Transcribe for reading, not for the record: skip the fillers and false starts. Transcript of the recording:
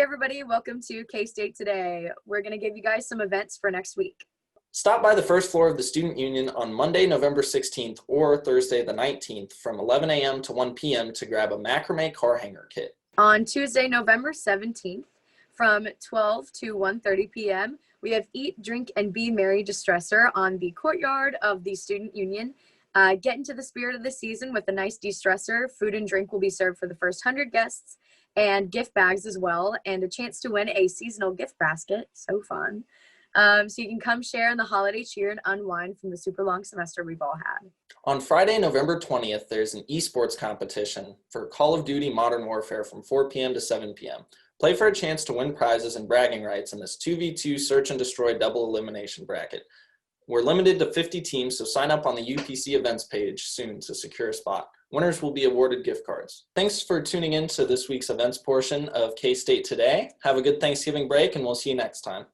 everybody, welcome to K-State Today. We're going to give you guys some events for next week. Stop by the first floor of the Student Union on Monday, November 16th or Thursday the 19th from 11 a.m. to 1 p.m. to grab a Macrame car hanger kit. On Tuesday, November 17th from 12 to 1:30 p.m., we have Eat, Drink, and Be Merry Destresser on the Courtyard of the Student Union. Get into the spirit of the season with a nice de-stressor. Food and drink will be served for the first 100 guests and gift bags as well, and a chance to win a seasonal gift basket. So fun. So you can come share in the holiday cheer and unwind from the super long semester we've all had. On Friday, November 20th, there's an esports competition for Call of Duty Modern Warfare from 4 p.m. to 7 p.m. Play for a chance to win prizes and bragging rights in this 2v2 search and destroy double elimination bracket. We're limited to 50 teams, so sign up on the UPC events page soon to secure a spot. Winners will be awarded gift cards. Thanks for tuning in to this week's events portion of K-State Today. Have a good Thanksgiving break, and we'll see you next time.